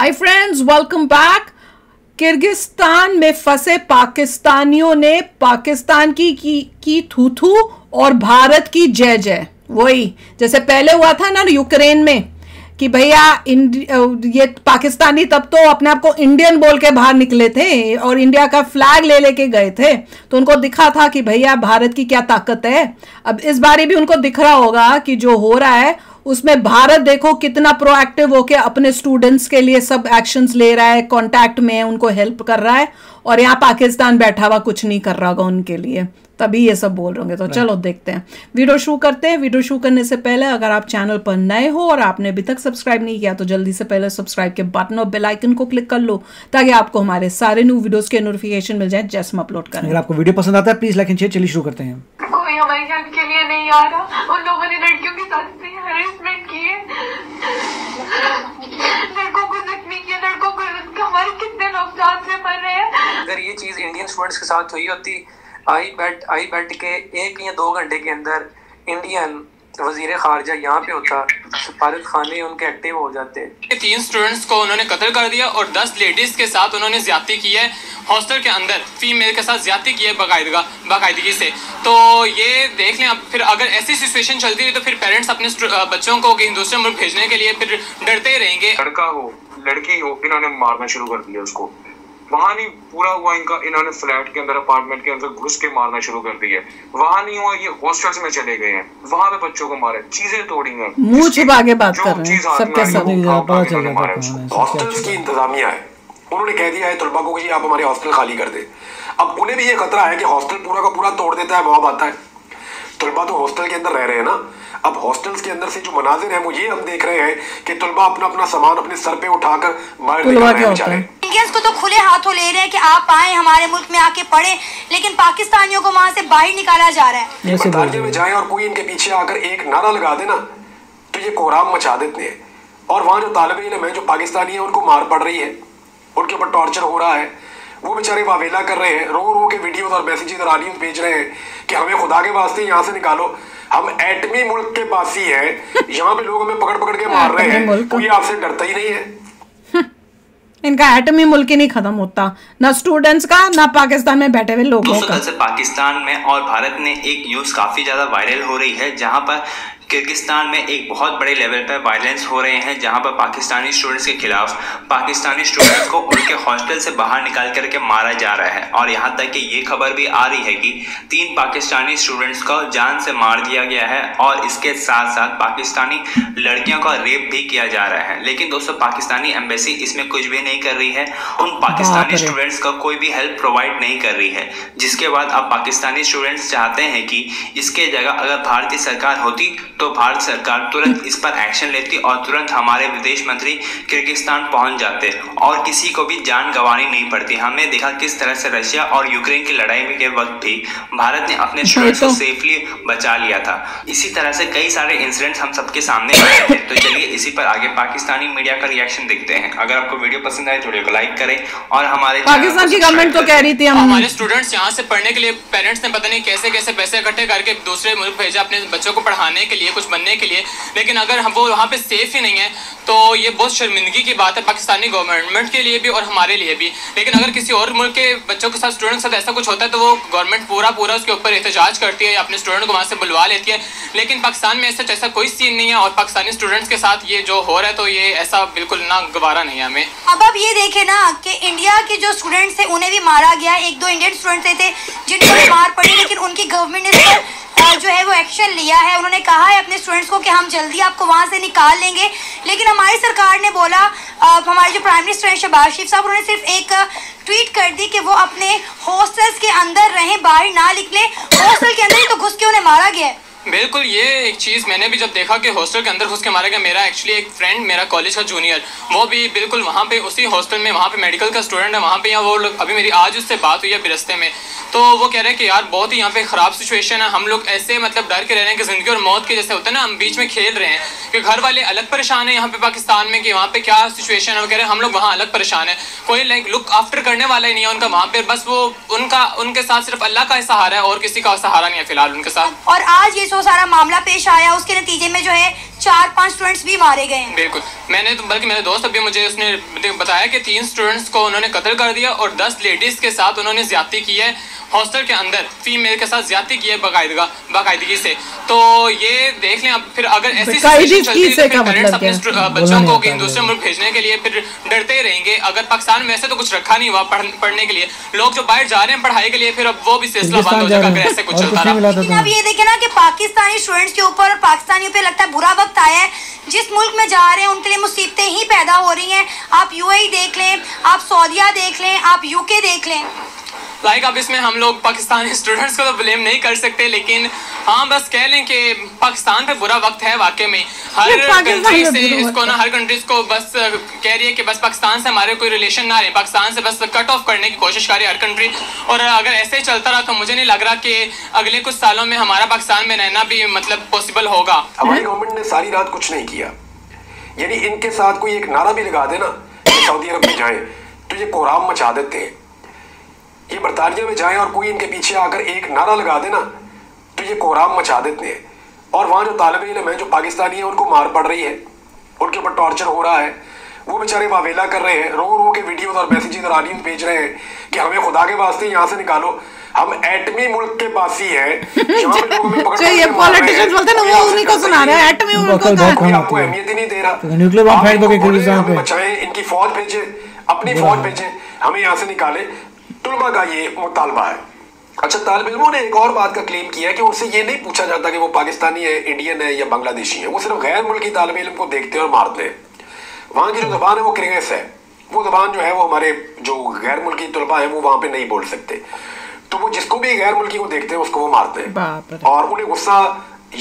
Hi friends, welcome back. Kyrgyzstan में फंसे पाकिस्तानियों ने पाकिस्तान की थू थू और भारत की जय जय। वही जैसे पहले हुआ था ना यूक्रेन में कि भैया ये पाकिस्तानी तब तो अपने आप को इंडियन बोल के बाहर निकले थे और इंडिया का फ्लैग ले लेके गए थे, तो उनको दिखा था कि भैया भारत की क्या ताकत है। अब इस बारी भी उनको दिख रहा होगा कि जो हो रहा है उसमें भारत देखो कितना प्रोएक्टिव होके अपने स्टूडेंट्स के लिए सब एक्शंस ले रहा है, कांटेक्ट में है, उनको हेल्प कर रहा है, और यहाँ पाकिस्तान बैठा हुआ कुछ नहीं कर रहा होगा उनके लिए, तभी ये सब बोल रहे होंगे। तो चलो देखते हैं, वीडियो शुरू करते हैं। वीडियो शुरू करने से पहले अगर आप चैनल पर नए हो और आपने अभी तक सब्सक्राइब नहीं किया तो जल्दी से पहले सब्सक्राइब के बटन और बेल आइकन को क्लिक कर लो ताकि आपको हमारे सारे न्यू वीडियोस के नोटिफिकेशन मिल जाए जैसे हम अपलोड करें। अगर आपको वीडियो पसंद आता है प्लीज लाइक एंड शेयर। चलिए शुरू करते हैं। कोई हमारी हेल्प के लिए नहीं आ रहा, उन लोगों ने लड़कियों के साथ हैरेसमेंट किए, लड़कों को जख्मी किया, लड़कों को, हमारे कितने लोग जान से मर रहे हैं। अगर ये चीज इंडियन स्टूडेंट्स के साथ हुई होती, आई बेट के 1 या 2 घंटे के अंदर इंडियन वजीर खारजा यहाँ पे होता, सफारत खाने उनके एक्टिव हो जाते। 3 स्टूडेंट्स को उन्होंने कत्ल कर दिया और 10 लेडीज के साथ उन्होंने ज्यादती की है, हॉस्टल के अंदर फीमेल के साथ ज्यादती की है बाकायदगी से। तो ये देख लें, अब फिर अगर ऐसी सिचुएशन चलती रही तो फिर पेरेंट्स अपने बच्चों को कहीं दूसरे मुल्क भेजने के लिए फिर डरते ही रहेंगे। लड़का हो लड़की हो, इन्होंने मारना शुरू कर दिया उसको। वहां नहीं पूरा हुआ इनका, इन्होंने फ्लैट के अंदर अपार्टमेंट के अंदर घुस के मारना शुरू कर दिया। वहां नहीं हुआ, ये हॉस्टल्स में चले गए हैं, वहां पे बच्चों को मारे, चीजें तोड़ी हैं, मुंह छुपा के बात कर रहे हैं, सबके सब पता चल रहा है। हॉस्टल्स की इंतजामिया है, उन्होंने कह दिया है तलबा को कि आप हमारे हॉस्टल खाली कर दे। अब उन्हें भी ये खतरा है कि हॉस्टल पूरा का पूरा तोड़ देता है, बवाब आता है। तलबा तो हॉस्टल के अंदर रह रहे हैं ना। अब हॉस्टल्स के अंदर से जो मनाजिर है वो ये हम देख रहे हैं कि तलबा अपना अपना सामान अपने सर पे उठाकर बाहर निकल रहे हैं बेचारे। इंडियंस को तो खुले हाथों ले रहे हैं कि आप आए हमारे मुल्क में आके पढ़े, लेकिन पाकिस्तानियों को वहां से बाहर निकाला जा रहा है। बटालिए में जाए और कोई इनके पीछे आकर एक नारा लगा देना तो ये कोहराम मचा देते हैं। और वहाँ जो तालिब इल्म है जो पाकिस्तानी है उनको मार पड़ रही है, उनके ऊपर टॉर्चर हो रहा है, वो बेचारे वावेला कर रहे हैं, रो रो के वीडियोस और मैसेजेस और ऑडियोस भेज रहे हैं कि हमें खुदा के वास्ते यहाँ से निकालो, हम एटमी मुल्क के पास ही है, यहाँ पे लोग हमें पकड़ पकड़ के मार रहे हैं, कोई आपसे डरता ही नहीं है। इनका एटमी मुल्क ही नहीं खत्म होता, ना स्टूडेंट्स का ना पाकिस्तान में बैठे हुए लोगों का। से पाकिस्तान में और भारत में एक न्यूज़ काफ़ी ज़्यादा वायरल हो रही है, जहां पर किर्गिस्तान में एक बहुत बड़े लेवल पर वायलेंस हो रहे हैं, जहां पर पाकिस्तानी स्टूडेंट्स के खिलाफ पाकिस्तानी स्टूडेंट्स को उनके हॉस्टल से बाहर निकाल करके मारा जा रहा है। और यहां तक कि ये खबर भी आ रही है कि 3 पाकिस्तानी स्टूडेंट्स को जान से मार दिया गया है और इसके साथ साथ पाकिस्तानी लड़कियों का रेप भी किया जा रहा है। लेकिन दोस्तों, पाकिस्तानी एम्बेसी इसमें कुछ भी नहीं कर रही है, उन पाकिस्तानी स्टूडेंट्स का कोई भी हेल्प प्रोवाइड नहीं कर रही है। जिसके बाद अब पाकिस्तानी स्टूडेंट्स चाहते हैं कि इसके जगह अगर भारतीय सरकार होती तो भारत सरकार तुरंत इस पर एक्शन लेती और तुरंत हमारे विदेश मंत्री किर्गिस्तान पहुंच जाते और किसी को भी जान गंवानी नहीं पड़ती। हमने देखा किस तरह से रशिया और यूक्रेन की लड़ाई के वक्त भी भारत ने अपने स्टूडेंट्स को सेफली बचा लिया था। इसी तरह से कई सारे इंसिडेंट्स हम सबके सामने आए थे। तो चलिए इसी पर आगे पाकिस्तानी मीडिया का रिएक्शन देखते हैं। अगर आपको वीडियो पसंद आए वीडियो को लाइक करें और हमारे पाकिस्तान की गवर्नमेंट तो कह रही थी हमारे स्टूडेंट्स यहाँ से पढ़ने के लिए पेरेंट्स ने पता नहीं कैसे कैसे पैसे इकट्ठे करके दूसरे मुल्क भेजा अपने बच्चों को पढ़ाने के लिए, कुछ बनने के लिए, लेकिन अगर हम वो वहाँ पे सेफ ही नहीं है तो ये बहुत शर्मिंदगी की बात है पाकिस्तानी गवर्नमेंट के लिए भी और हमारे लिए भी। लेकिन अगर किसी और मुल्क के बच्चों के साथ स्टूडेंट के साथ ऐसा कुछ होता है तो वो गवर्नमेंट पूरा उसके ऊपर एहतजाज करती है, अपने स्टूडेंट को वहाँ से बुलवा लेती है। लेकिन पाकिस्तान में ऐसा कोई सीन नहीं है और पाकिस्तानी स्टूडेंट्स के साथ ये जो हो रहा है तो ये ऐसा बिल्कुल ना गवारा नहीं है हमें। अब ये देखे ना कि इंडिया के जो स्टूडेंट्स थे उन्हें भी मारा गया, 1-2 इंडियन स्टूडेंट्स थे जिनको मार पड़ी, लेकिन उनकी गवर्नमेंट ने जो है वो एक्शन लिया है। उन्होंने कहा है अपने स्टूडेंट्स को कि हम जल्दी आपको वहां से निकाल लेंगे, लेकिन हमारी सरकार ने बोला, हमारे जो प्राइम मिनिस्टर हैं शहबाज शरीफ साहब, उन्होंने सिर्फ एक ट्वीट कर दी कि वो अपने हॉस्टल्स के अंदर रहें, बाहर ना निकले। हॉस्टल के अंदर ही तो घुस के उन्हें मारा गया है। बिल्कुल, ये एक चीज़ मैंने भी जब देखा कि हॉस्टल के अंदर घुस के मारा गया। मेरा एक्चुअली एक फ्रेंड, मेरा कॉलेज का जूनियर, वो भी बिल्कुल वहाँ पे उसी हॉस्टल में, वहाँ पे मेडिकल का स्टूडेंट है वहाँ पे, यहाँ वो लोग अभी मेरी आज उससे बात हुई है बिरस्ते में, तो वो कह रहे हैं कि यार बहुत ही यहाँ पे ख़राब सिचुएशन है, हम लोग ऐसे मतलब डर के रह रहे हैं कि ज़िंदगी और मौत के जैसे होता है ना, हम बीच में खेल रहे हैं कि घर वाले अलग परेशान है यहाँ पे पाकिस्तान में कि वहाँ पे क्या सिचुएशन है, वो कह रहे हैं हम लोग वहाँ अलग परेशान है, कोई लाइक लुक आफ्टर करने वाला ही नहीं है उनका वहाँ पे, बस वो उनके साथ सिर्फ अल्लाह का सहारा है और किसी का सहारा नहीं है फिलहाल उनके साथ। और आज ये जो सारा मामला पेश आया उसके नतीजे में जो है 4-5 स्टूडेंट्स भी मारे गए हैं। बिल्कुल, मैंने तो बल्कि मेरे दोस्त अभी मुझे उसने बताया कि 3 स्टूडेंट्स को उन्होंने कत्ल कर दिया और 10 लेडीज के साथ उन्होंने ज्यादती की है, हॉस्टल के अंदर फीमेल के साथ ज्यादती की है बाकायदगी से। तो ये देख लें, अब फिर अगर ऐसी सिचुएशन चलती है तो पेरेंट्स अपने बच्चों को दूसरे मुल्क भेजने के लिए फिर डरते ही रहेंगे। अगर पाकिस्तान में ऐसे तो कुछ रखा नहीं हुआ पढ़ने के लिए, लोग जो बाहर जा रहे हैं पढ़ाई के लिए, फिर अब वो भी सिलसिला बंद हो जाएगा अगर ऐसे कुछ चलता रहा। लेकिन अब ये देखें ना कि पाकिस्तानी स्टूडेंट्स के ऊपर और पाकिस्तानियों पे लगता है बुरा वक्त आया है। जिस मुल्क में जा रहे हैं उनके लिए मुसीबतें ही पैदा हो रही हैं। आप यूएई देख लें, आप सऊदीया देख लें, आप यूके देख लें। अब इसमें हम लोग पाकिस्तानी स्टूडेंट्स को तो ब्लेम नहीं कर सकते, लेकिन हाँ बस कह लें कि पाकिस्तान पे बुरा वक्त है वाकई में। हर कंट्री से इसको ना, हर कंट्रीज को बस कह रही है कि बस पाकिस्तान से हमारे कोई रिलेशन ना रहे, पाकिस्तान से बस कट ऑफ करने की कोशिश कर रही है हर कंट्री। और अगर ऐसे ही चलता रहा तो मुझे नहीं लग रहा कि अगले कुछ सालों में हमारा पाकिस्तान में रहना भी मतलब पॉसिबल होगा। हमारी गवर्नमेंट ने सारी रात कुछ नहीं किया, यानी इनके साथ कोई एक नारा भी लगा देना कि सऊदी अरब में जाए तो ये कोहराम मचा देते हैं। ये बरतानिया में जाएं और कोई इनके पीछे आकर एक नारा लगा देना तो ये कोहराम मचा देते हैं। और वहाँ जो तालिब इल्म है, जो पाकिस्तानी है, उनको मार पड़ रही है, उनके ऊपर टॉर्चर हो रहा है, वो बेचारे वावेला कर रहे हैं, रो रो के वीडियोस और मैसेजेस और ऑडियोज भेज रहे हैं कि हमें खुदा के वास्ते यहाँ से निकालो, हम एटमी मुल्क के पासी हैं। ये पॉलिटिशियंस बोलते हैं ना, वो उन्हीं को सुना रहे हैं, एटमी मुल्क को आपको अहमियत ही नहीं दे रहा। न्यूक्लियर बम फेंक दोगे किर्गिस्तान पे, बचाएं, इनकी फौज भेजे, अपनी फौज भेजें, हमें यहाँ से निकाले। तुलबा का ये मुतालबा है। अच्छा, तालिब इल्मों ने एक और बात का क्लेम किया है कि उनसे ये नहीं पूछा जाता कि वो पाकिस्तानी है, इंडियन है या बांग्लादेशी है, वो सिर्फ गैर मुल्की तालिब इल्म को देखते हैं और मारते हैं। वहाँ की जो ज़बान है वो किर्गिज़ है, वो ज़बान जो है वो हमारे जो गैर मुल्की तुलबा है वो वहाँ पे नहीं बोल सकते, तो वो जिसको भी गैर मुल्की को देखते हैं उसको वो मारते हैं। और उन्हें गुस्सा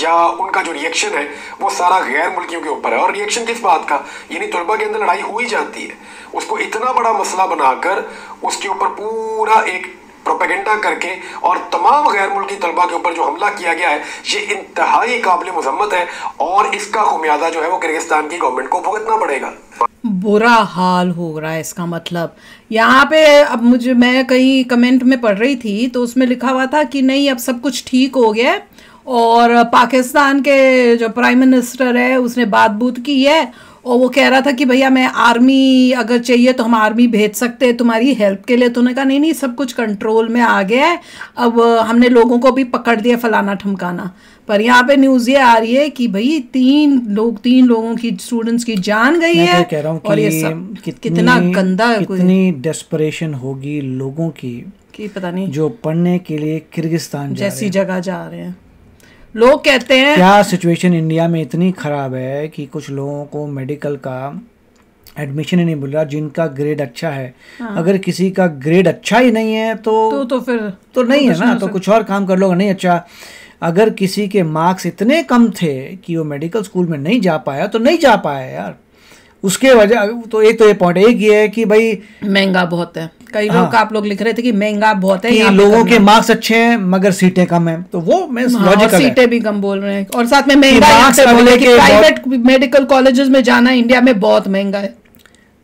या उनका जो रिएक्शन है वो सारा गैर मुल्कियों के ऊपर है। और रिएक्शन किस बात का, यानी तुलबा के अंदर लड़ाई हो ही जाती है, उसको इतना बड़ा मसला बनाकर उसके ऊपर पूरा एक प्रोपेगेंडा करके और तमाम गैर मुल्की तलबा के ऊपर जो हमला किया गया है ये इंतहाई काबिल मुज़म्मत है और इसका खुमियाजा जो है वो किर्गिस्तान की गवर्नमेंट को भुगतना पड़ेगा। बुरा हाल हो रहा है इसका मतलब। यहाँ पे अब मैं कहीं कमेंट में पढ़ रही थी तो उसमें लिखा हुआ था कि नहीं अब सब कुछ ठीक हो गया और पाकिस्तान के जो प्राइम मिनिस्टर है उसने बात बूत की है और वो कह रहा था कि भैया मैं आर्मी अगर चाहिए तो हम आर्मी भेज सकते हैं तुम्हारी हेल्प के लिए। तो उन्होंने कहा नहीं नहीं सब कुछ कंट्रोल में आ गया है, अब हमने लोगों को भी पकड़ दिया फलाना ठमकाना। पर यहाँ पे न्यूज़ ये आ रही है कि भाई तीन लोगों की स्टूडेंट्स की जान गई है। कह रहा हूँ और ये सब कितना गंदा, कितनी डेस्परेशन होगी लोगों की कि पता नहीं, जो पढ़ने के लिए किर्गिस्तान जैसी जगह जा रहे हैं। लोग कहते हैं क्या सिचुएशन इंडिया में इतनी ख़राब है कि कुछ लोगों को मेडिकल का एडमिशन ही नहीं मिल रहा जिनका ग्रेड अच्छा है। हाँ। अगर किसी का ग्रेड अच्छा ही नहीं है तो फिर तो नहीं है ना, तो कुछ और काम कर लो। नहीं अच्छा, अगर किसी के मार्क्स इतने कम थे कि वो मेडिकल स्कूल में नहीं जा पाया तो नहीं जा पाया यार, उसके वजह तो एक तो ये पॉइंट एक ये है कि भाई महंगा बहुत है। कई लोग आप लोग लिख रहे थे कि महंगा बहुत है, कि लोगों के मार्क्स अच्छे हैं मगर सीटें कम हैं, तो वो मैं लॉजिकल है। सीटें भी कम बोल रहे हैं और साथ में महंगा बोले कि प्राइवेट मेडिकल कॉलेजेस में जाना इंडिया में बहुत महंगा है।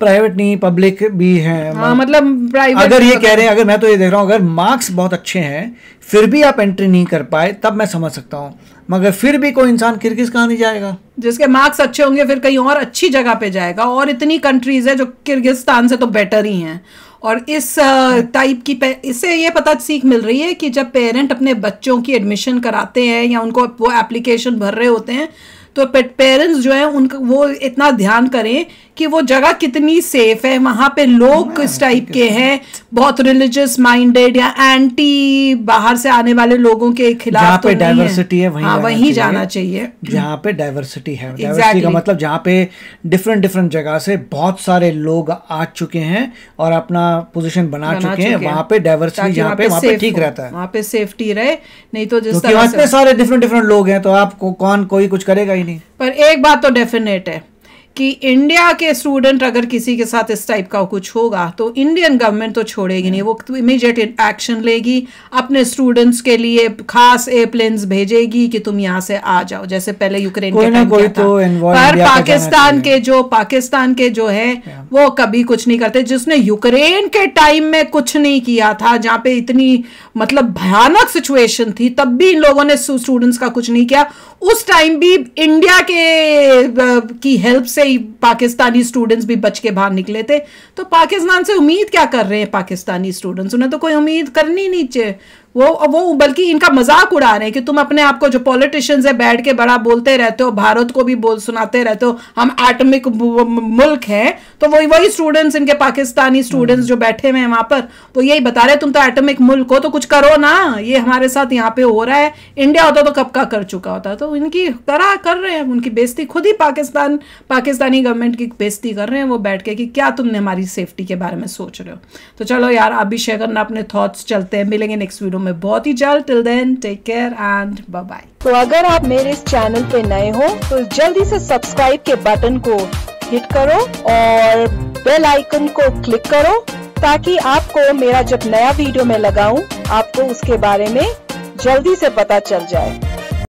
प्राइवेट नहीं पब्लिक भी है। हाँ, मतलब प्राइवेट अगर ये कह रहे हैं, अगर मैं तो ये देख रहा हूँ अगर मार्क्स बहुत अच्छे हैं फिर भी आप एंट्री नहीं कर पाए तब मैं समझ सकता हूँ, मगर फिर भी कोई इंसान किर्गिस्तान नहीं जाएगा। जिसके मार्क्स अच्छे होंगे फिर कहीं और अच्छी जगह पे जाएगा और इतनी कंट्रीज है जो किर्गिस्तान से तो बेटर ही हैं। और इस टाइप की इससे ये पता सीख मिल रही है कि जब पेरेंट अपने बच्चों की एडमिशन कराते हैं या उनको वो एप्लीकेशन भर रहे होते हैं तो पेरेंट्स जो है उनका वो इतना ध्यान करें कि वो जगह कितनी सेफ है, वहाँ पे लोग किस टाइप के हैं, बहुत रिलीजियस माइंडेड या एंटी बाहर से आने वाले लोगों के खिलाफ। जहाँ पे डाइवर्सिटी है वहीं जाना चाहिए। जहाँ पे डाइवर्सिटी है, डाइवर्सिटी का मतलब जहाँ पे डिफरेंट जगह से बहुत सारे लोग आ चुके हैं और अपना पोजीशन बना चुके हैं, वहाँ पे डाइवर्सिटी जहाँ पे वहाँ पे ठीक रहता है, वहाँ पे सेफ्टी रहे। नहीं तो जिस तरह इतने सारे डिफरेंट लोग हैं तो आपको कोई कुछ करेगा ही नहीं। पर एक बात तो डेफिनेट है, कि इंडिया के स्टूडेंट अगर किसी के साथ इस टाइप का कुछ होगा तो इंडियन गवर्नमेंट तो छोड़ेगी नहीं, वो इमीडिएट एक्शन लेगी, अपने स्टूडेंट्स के लिए खास एयरप्लेन्स भेजेगी कि तुम यहाँ से आ जाओ, जैसे पहले यूक्रेन के टाइम किया था। पर पाकिस्तान के जो है वो कभी कुछ नहीं करते। जिसने यूक्रेन के टाइम में कुछ नहीं किया था, जहाँ पे इतनी मतलब भयानक सिचुएशन थी, तब भी इन लोगों ने स्टूडेंट्स का कुछ नहीं किया। उस टाइम भी इंडिया की हेल्प से ही पाकिस्तानी स्टूडेंट्स भी बच के बाहर निकले थे। तो पाकिस्तान से उम्मीद क्या कर रहे हैं पाकिस्तानी स्टूडेंट्स? उन्हें तो कोई उम्मीद करनी नहीं चाहिए। वो बल्कि इनका मजाक उड़ा रहे हैं कि तुम अपने आप को जो पॉलिटिशियंस है बैठ के बड़ा बोलते रहते हो, भारत को भी सुनाते रहते हो हम एटॉमिक मुल्क हैं, तो वही स्टूडेंट्स, इनके पाकिस्तानी स्टूडेंट्स जो बैठे हुए हैं वहां पर, वो यही बता रहे तुम तो एटॉमिक मुल्क हो तो कुछ करो ना, ये हमारे साथ यहाँ पे हो रहा है। इंडिया होता तो कब का कर चुका होता। तो इनकी कर रहे हैं, उनकी बेइज्जती खुद ही पाकिस्तानी गवर्नमेंट की बेइज्जती कर रहे हैं वो बैठ के कि क्या तुमने हमारी सेफ्टी के बारे में सोच रहे हो। तो चलो यार, आप भी शेयर करना अपने थॉट्स। चलते हैं, मिलेंगे नेक्स्ट वीडियो में बहुत ही जल्द। Till then take care and bye bye. तो अगर आप मेरे इस चैनल पे नए हो तो जल्दी से सब्सक्राइब के बटन को हिट करो और बेल आइकन को क्लिक करो ताकि आपको मेरा जब नया वीडियो मैं लगाऊं आपको उसके बारे में जल्दी से पता चल जाए।